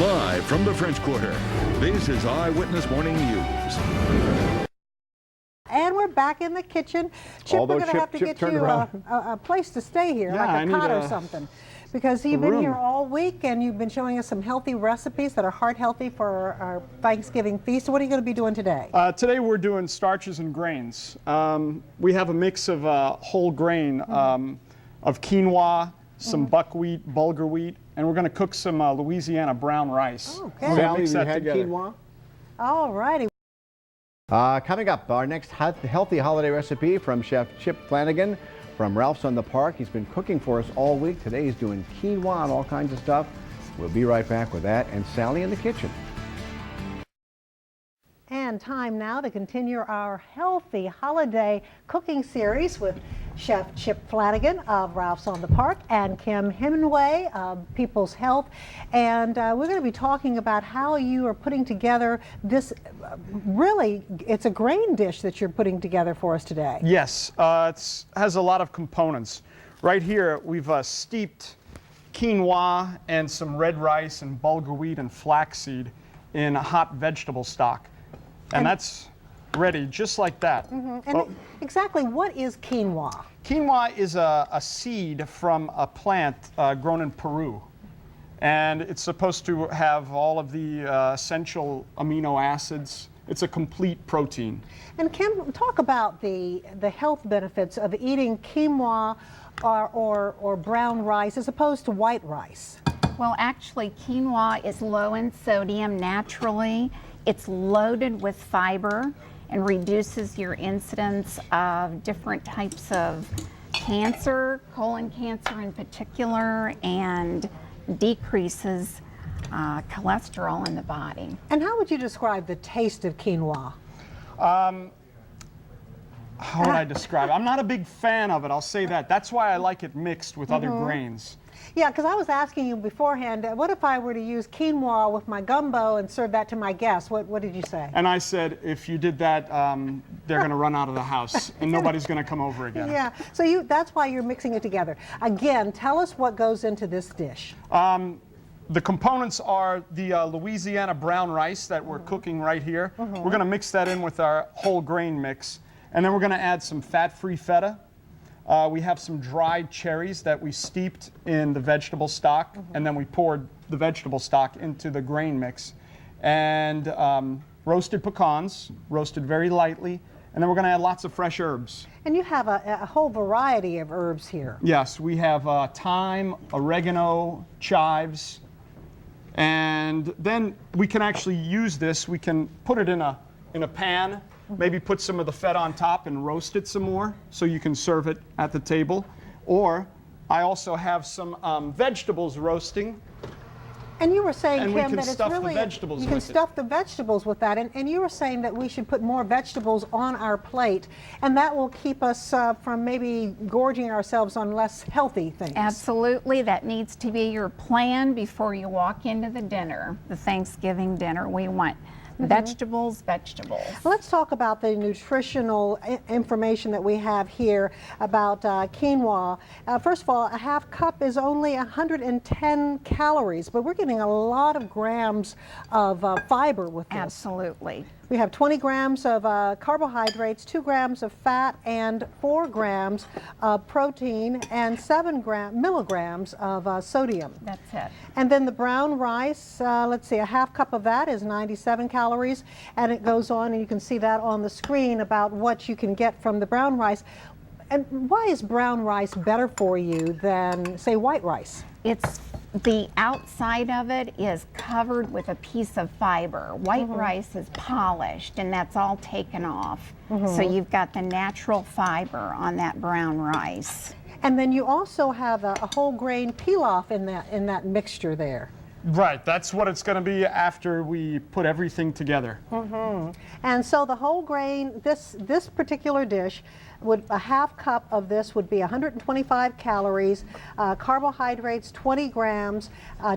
Live from the French Quarter, this is Eyewitness Morning News. And we're back in the kitchen. Chip, Although we're going to have to Chip get you a place to stay here, Yeah, like a cot or something. Because you've been here all week and you've been showing us some healthy recipes that are heart healthy for our Thanksgiving feast. So what are you going to be doing today? Today we're doing starches and grains. We have a mix of whole grain, of quinoa, some buckwheat, bulgur wheat, and we're going to cook some Louisiana brown rice. Okay. We're gonna mix Sally, that we had together. quinoa. All righty. Coming up, our next healthy holiday recipe from Chef Chip Flanagan from Ralph's on the Park. He's been cooking for us all week. Today he's doing quinoa and all kinds of stuff. We'll be right back with that and Sally in the kitchen. And time now to continue our healthy holiday cooking series with Chef Chip Flanagan of Ralph's on the Park and Kim Hemenway of People's Health. And we're going to be talking about how you are putting together this, really, it's a grain dish that you're putting together for us today. Yes, it has a lot of components. Right here we've steeped quinoa and some red rice and bulgur wheat and flaxseed in hot vegetable stock. And that's ready just like that. And exactly what is quinoa? Quinoa is a seed from a plant grown in Peru. And it's supposed to have all of the essential amino acids. It's a complete protein. And Kim, talk about the health benefits of eating quinoa or brown rice as opposed to white rice. Well, actually, quinoa is low in sodium naturally. It's loaded with fiber and reduces your incidence of different types of cancer, colon cancer in particular, and decreases cholesterol in the body. And how would you describe the taste of quinoa? How would I describe it? I'm not a big fan of it, I'll say that. That's why I like it mixed with other grains. Yeah, because I was asking you beforehand, what if I were to use quinoa with my gumbo and serve that to my guests? What did you say? And I said, if you did that, they're going to run out of the house and nobody's going to come over again. Yeah, so that's why you're mixing it together. Again, tell us what goes into this dish. The components are the Louisiana brown rice that we're cooking right here. We're going to mix that in with our whole grain mix. And then we're going to add some fat-free feta. We have some dried cherries that we steeped in the vegetable stock, and then we poured the vegetable stock into the grain mix. And roasted pecans, roasted very lightly, and then we're going to add lots of fresh herbs. And you have a whole variety of herbs here. Yes, we have thyme, oregano, chives, and then we can actually use this. We can put it in a pan. Maybe put some of the feta on top and roast it some more so you can serve it at the table. Or I also have some vegetables roasting. And you were saying, And Kim, we can that it's stuff the really, vegetables you can with it. stuff the vegetables with that. And you were saying that we should put more vegetables on our plate, and that will keep us from maybe gorging ourselves on less healthy things. Absolutely, that needs to be your plan before you walk into the dinner, the Thanksgiving dinner. We want vegetables, vegetables. Let's talk about the nutritional information that we have here about quinoa. First of all, a half cup is only 110 calories, but we're getting a lot of grams of fiber with this. Absolutely. We have 20 grams of carbohydrates, 2 grams of fat, and 4 grams of protein, and 7 milligrams of sodium. That's it. And then the brown rice, let's see, a half cup of that is 97 calories, and it goes on, and you can see that on the screen about what you can get from the brown rice. And why is brown rice better for you than, say, white rice? It's the outside of it is covered with a piece of fiber. White rice is polished, and that's all taken off. So you've got the natural fiber on that brown rice. And then you also have a whole grain pilaf in that mixture there. Right, that's what it's going to be after we put everything together. And so the whole grain, this particular dish, a half cup of this would be 125 calories, carbohydrates 20 grams,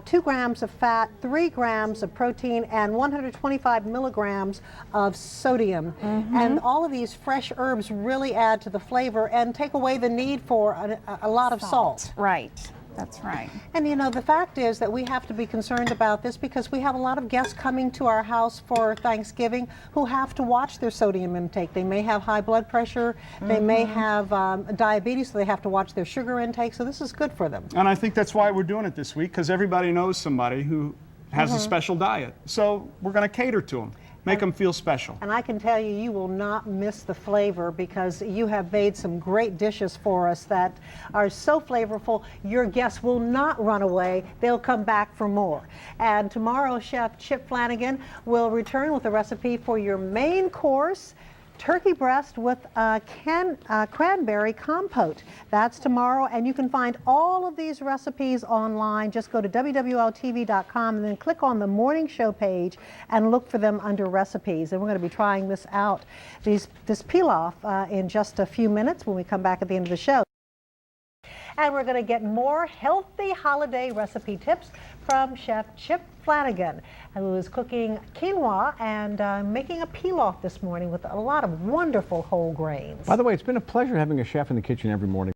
2 grams of fat, 3 grams of protein, and 125 milligrams of sodium. And all of these fresh herbs really add to the flavor and take away the need for a lot of salt. Right. That's right. And you know, the fact is that we have to be concerned about this because we have a lot of guests coming to our house for Thanksgiving who have to watch their sodium intake. They may have high blood pressure, they may have diabetes, so they have to watch their sugar intake, so this is good for them. And I think that's why we're doing it this week, because everybody knows somebody who has a special diet. So we're going to cater to them. Make them feel special. And I can tell you, you will not miss the flavor because you have made some great dishes for us that are so flavorful, your guests will not run away. They'll come back for more. And tomorrow, Chef Chip Flanagan will return with a recipe for your main course, turkey breast with cranberry compote. That's tomorrow, and you can find all of these recipes online. Just go to WWL-TV.com and then click on the morning show page and look for them under recipes. And we're going to be trying this out, this pilaf, in just a few minutes when we come back at the end of the show. And we're going to get more healthy holiday recipe tips from Chef Chip Flanagan, who is cooking quinoa and making a pilaf this morning with a lot of wonderful whole grains. By the way, it's been a pleasure having a chef in the kitchen every morning.